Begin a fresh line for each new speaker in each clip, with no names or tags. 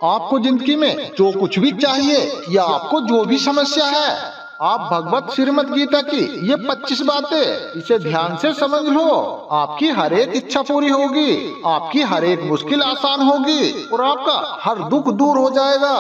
आपको जिंदगी में जो कुछ भी चाहिए या आपको जो भी समस्या है, आप भगवत श्रीमद् गीता की ये 25 बातें इसे ध्यान से समझ लो। आपकी हर एक इच्छा पूरी होगी, आपकी हर एक मुश्किल आसान होगी और आपका हर दुख दूर हो जाएगा।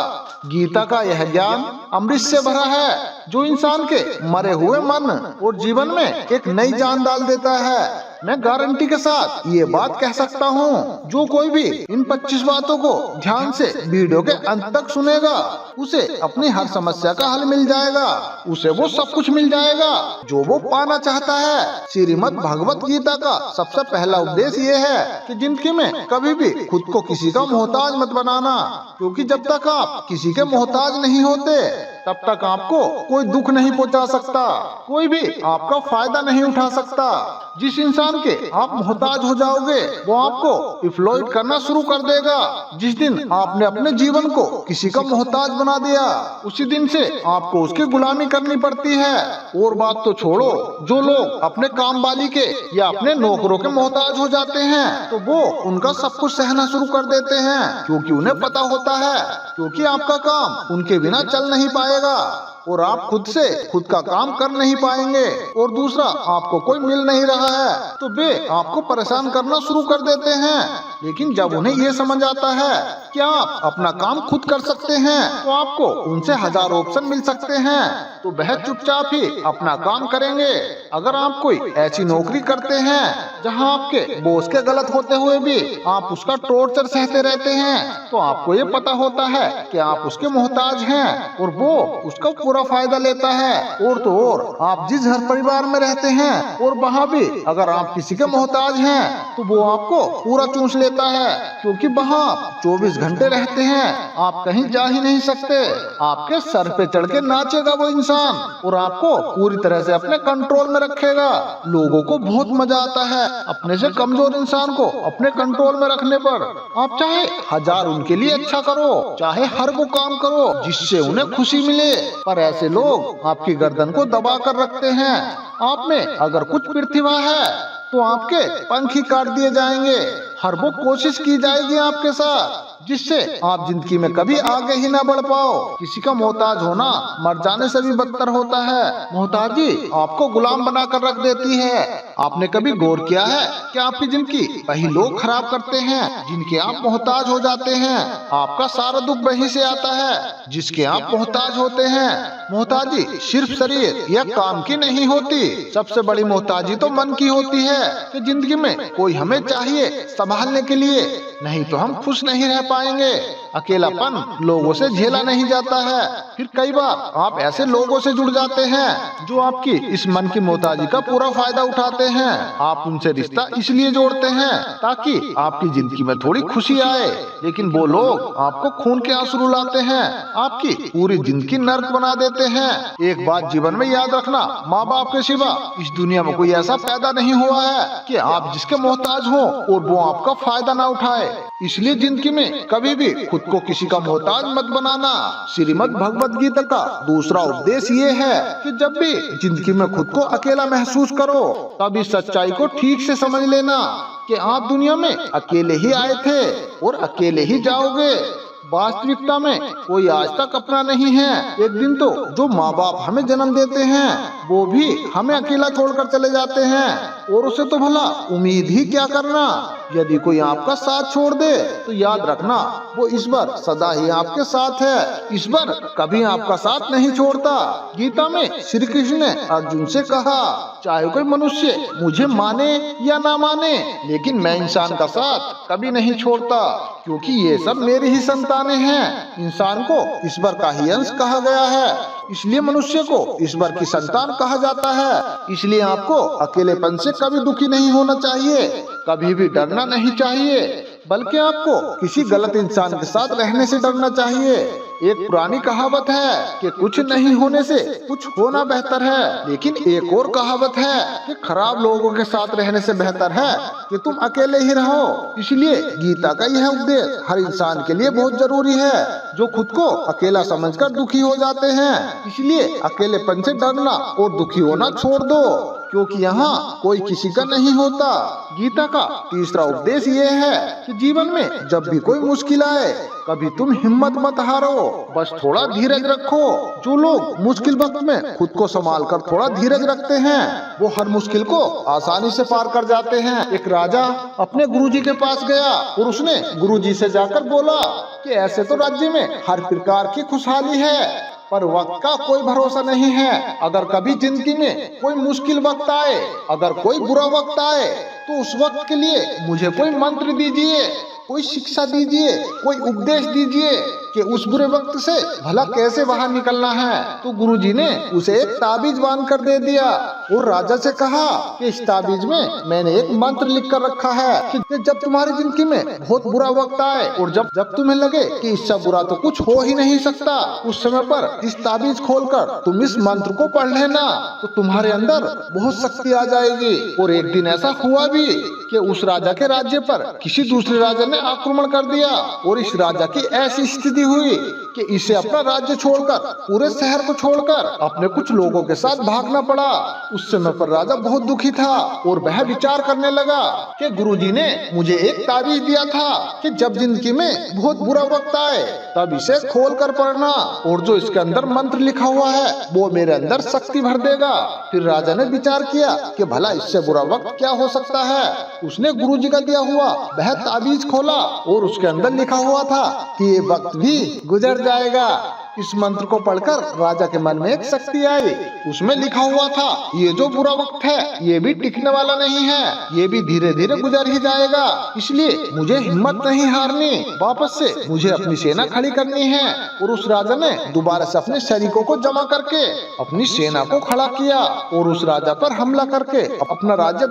गीता का यह ज्ञान अमृत से भरा है जो इंसान के मरे हुए मन और जीवन में एक नई जान डाल देता है। मैं गारंटी के साथ ये बात कह सकता हूँ, जो कोई भी इन 25 बातों को ध्यान से वीडियो के अंत तक सुनेगा, उसे अपनी हर समस्या का हल मिल जाएगा, उसे वो सब कुछ मिल जाएगा जो वो पाना चाहता है। श्रीमद् भगवत गीता का सबसे पहला उपदेश ये है कि जिंदगी में कभी भी खुद को किसी का मोहताज मत बनाना, क्योंकि जब तक आप किसी के मोहताज नहीं होते तब तक आपको कोई दुख नहीं पहुंचा सकता, कोई भी आपका फायदा नहीं उठा सकता। जिस इंसान के आप मोहताज हो जाओगे वो आपको एक्सप्लॉइट करना शुरू कर देगा। जिस दिन आपने अपने जीवन को किसी का मोहताज बना दिया, उसी दिन से आपको उसकी गुलामी करनी पड़ती है। और बात तो छोड़ो, जो लोग अपने काम वाली के या अपने नौकरों के मोहताज हो जाते हैं तो वो उनका सब कुछ सहना शुरू कर देते हैं, क्योंकि उन्हें पता होता है क्योंकि आपका काम उनके बिना चल नहीं पाएगा और आप खुद से खुद का काम कर नहीं पाएंगे। और दूसरा, आपको कोई मिल नहीं रहा है तो वे आपको परेशान करना शुरू कर देते हैं। लेकिन जब उन्हें ये समझ आता है कि आप अपना काम खुद कर सकते हैं तो आपको उनसे 1000 ऑप्शन मिल सकते हैं, तो वह चुपचाप ही अपना काम करेंगे। अगर आप कोई ऐसी नौकरी करते हैं जहां आपके बॉस के गलत होते हुए भी आप उसका टॉर्चर सहते रहते हैं, तो आपको ये पता होता है कि आप उसके मोहताज हैं और वो उसका पूरा फायदा लेता है। और तो और, आप जिस घर परिवार में रहते हैं और वहाँ भी अगर आप किसी के मोहताज हैं तो वो आपको पूरा चूस लेता है, क्योंकि वहाँ आप 24 घंटे रहते हैं, आप कहीं जा ही नहीं सकते। आपके सर पे चढ़ के नाचेगा वो इंसान और आपको पूरी तरह से अपने कंट्रोल में रखेगा। लोगों को बहुत मजा आता है अपने से कमजोर इंसान को अपने कंट्रोल में रखने पर। आप चाहे 1000 उनके लिए अच्छा करो, चाहे हर वो काम करो जिससे उन्हें खुशी मिले, पर ऐसे लोग आपकी गर्दन को दबा कर रखते हैं। आप में अगर कुछ प्रतिभा है तो आपके पंख ही काट दिए जाएंगे। हर वो कोशिश की जाएगी आपके साथ जिससे आप जिंदगी में कभी आगे ही ना बढ़ पाओ। किसी का मोहताज होना मर जाने से भी बदतर होता है। मोहताजी आपको गुलाम बनाकर रख देती है। आपने कभी गौर किया है कि आपकी जिंदगी वही लोग खराब करते हैं जिनके आप मोहताज हो जाते हैं। आपका सारा दुख वहीं से आता है जिसके आप मोहताज होते हैं। मोहताजी सिर्फ शरीर या काम की नहीं होती, सबसे बड़ी मोहताजी तो मन की होती है कि जिंदगी में कोई हमें चाहिए संभालने के लिए, नहीं तो हम खुश नहीं रह पाएंगे। अकेलापन लोगों से झेला नहीं जाता है। फिर कई बार आप ऐसे लोगों से जुड़ जाते हैं जो आपकी इस मन की मोहताजी का पूरा फायदा उठाते हैं। आप उनसे रिश्ता इसलिए जोड़ते हैं ताकि आपकी जिंदगी में थोड़ी खुशी आए, लेकिन वो लोग आपको खून के आंसू रुलाते हैं, आपकी पूरी जिंदगी नर्क बना देते हैं। एक बात जीवन में याद रखना, माँ बाप के सिवा इस दुनिया में कोई ऐसा पैदा नहीं हुआ है कि आप जिसके मोहताज हो और वो आपका फायदा ना उठाए। इसलिए जिंदगी में कभी भी खुद को किसी का मोहताज मत बनाना। श्रीमद् भगवत गीता का दूसरा उपदेश ये है कि जब भी जिंदगी में खुद को अकेला महसूस करो तब इस सच्चाई को ठीक से समझ लेना कि आप दुनिया में अकेले ही आए थे और अकेले ही जाओगे। वास्तविकता में कोई आज तक अपना नहीं है। एक दिन तो जो माँ बाप हमें जन्म देते हैं वो भी हमें अकेला छोड़कर चले जाते हैं, और उसे तो भला उम्मीद ही क्या करना। यदि कोई आपका साथ छोड़ दे तो याद रखना वो ईश्वर सदा ही आपके साथ है। ईश्वर कभी आपका साथ नहीं छोड़ता। गीता में श्री कृष्ण ने अर्जुन से कहा, चाहे कोई मनुष्य मुझे माने या ना माने, लेकिन मैं इंसान का साथ कभी नहीं छोड़ता, क्योंकि ये सब मेरी ही संतानें हैं। इंसान को ईश्वर का ही अंश कहा गया है, इसलिए मनुष्य को ईश्वर की संतान कहा जाता है। इसलिए आपको अकेलेपन से कभी दुखी नहीं होना चाहिए, कभी भी डरना नहीं चाहिए, बल्कि आपको किसी गलत इंसान के साथ रहने से डरना चाहिए। एक पुरानी कहावत है कि कुछ नहीं होने से कुछ होना बेहतर है, लेकिन एक और कहावत है कि खराब लोगों के साथ रहने से बेहतर है कि तुम अकेले ही रहो। इसलिए गीता का यह उपदेश हर इंसान के लिए बहुत जरूरी है जो खुद को अकेला समझकर दुखी हो जाते हैं। इसलिए अकेलेपन से डरना और दुखी होना छोड़ दो। क्योंकि यहाँ कोई किसी का नहीं होता। गीता का तीसरा उपदेश ये है कि जीवन में जब भी कोई मुश्किल आए कभी तुम हिम्मत मत हारो, बस थोड़ा धीरज रखो। जो लोग मुश्किल वक्त में खुद को संभाल कर थोड़ा धीरज रखते हैं वो हर मुश्किल को आसानी से पार कर जाते हैं। एक राजा अपने गुरुजी के पास गया और उसने गुरुजी से जाकर बोला कि ऐसे तो राज्य में हर प्रकार की खुशहाली है पर वक्त का कोई भरोसा नहीं है। अगर कभी जिंदगी में कोई मुश्किल वक्त आए, अगर कोई बुरा वक्त आए तो उस वक्त के लिए मुझे कोई मंत्र दीजिए, कोई शिक्षा दीजिए, कोई उपदेश दीजिए कि उस बुरे वक्त से भला कैसे बाहर निकलना है। तो गुरुजी ने उसे एक ताबीज बांध कर दे दिया और राजा से कहा कि इस ताबीज में मैंने एक मंत्र लिख कर रखा है कि जब तुम्हारी जिंदगी में बहुत बुरा वक्त आए और जब तुम्हें लगे कि इससे बुरा तो कुछ हो ही नहीं सकता, उस समय पर इस ताबीज खोलकर तुम इस मंत्र को पढ़ लेना तो तुम्हारे अंदर बहुत शक्ति आ जाएगी। और एक दिन ऐसा हुआ भी कि उस राजा के राज्य पर किसी दूसरे राजा ने आक्रमण कर दिया और इस राजा की ऐसी स्थिति हुई कि इसे अपना राज्य छोड़कर, पूरे शहर को छोड़कर अपने कुछ लोगों के साथ भागना पड़ा। उस समय पर राजा बहुत दुखी था और वह विचार करने लगा कि गुरुजी ने मुझे एक ताबीज दिया था कि जब जिंदगी में बहुत बुरा वक्त आए तब इसे खोल कर पढ़ना और जो इसके अंदर मंत्र लिखा हुआ है वो मेरे अंदर शक्ति भर देगा। फिर राजा ने विचार किया कि भला इससे बुरा वक्त क्या हो सकता है। उसने गुरुजी का दिया हुआ वह ताबीज खोला और उसके अंदर लिखा हुआ था कि ये वक्त भी गुजर जाएगा। इस मंत्र को पढ़कर राजा के मन में एक शक्ति आई। उसमें लिखा हुआ था ये जो बुरा वक्त है ये भी टिकने वाला नहीं है, ये भी धीरे धीरे गुजर ही जाएगा, इसलिए मुझे हिम्मत नहीं हारनी, वापस से मुझे अपनी सेना खड़ी करनी है। और उस राजा ने दोबारा से अपने सैनिकों को जमा करके अपनी सेना को खड़ा किया और उस राजा पर हमला करके अपना राज्य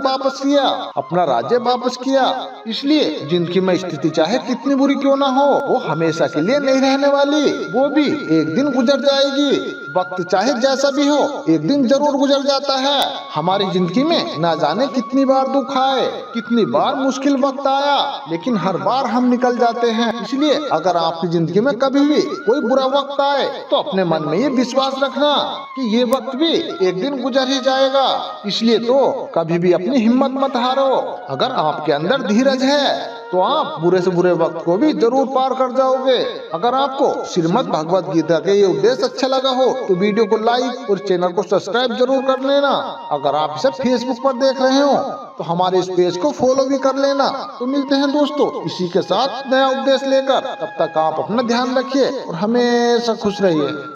वापस किया। इसलिए जिंदगी में स्थिति चाहे कितनी बुरी क्यों ना हो वो हमेशा के लिए नहीं रहने वाली, वो भी एक दिन गुजर जाएगी। वक्त चाहे जैसा भी हो एक दिन जरूर गुजर जाता है। हमारी जिंदगी में ना जाने कितनी बार दुख आए, कितनी बार मुश्किल वक्त आया, लेकिन हर बार हम निकल जाते हैं। इसलिए अगर आपकी जिंदगी में कभी भी कोई बुरा वक्त आए तो अपने मन में ये विश्वास रखना कि ये वक्त भी एक दिन गुजर ही जाएगा। इसलिए तो कभी भी अपनी हिम्मत मत हारो। अगर आपके अंदर धीरज है तो आप बुरे से बुरे वक्त को भी जरूर पार कर जाओगे। अगर आपको श्रीमद् भगवत गीता के ये उपदेश अच्छा लगा हो तो वीडियो को लाइक और चैनल को सब्सक्राइब जरूर कर लेना। अगर आप इसे फेसबुक पर देख रहे हो तो हमारे इस पेज को फॉलो भी कर लेना। तो मिलते हैं दोस्तों इसी के साथ नया उपदेश लेकर, तब तक आप अपना ध्यान रखिए और हमेशा खुश रहिए।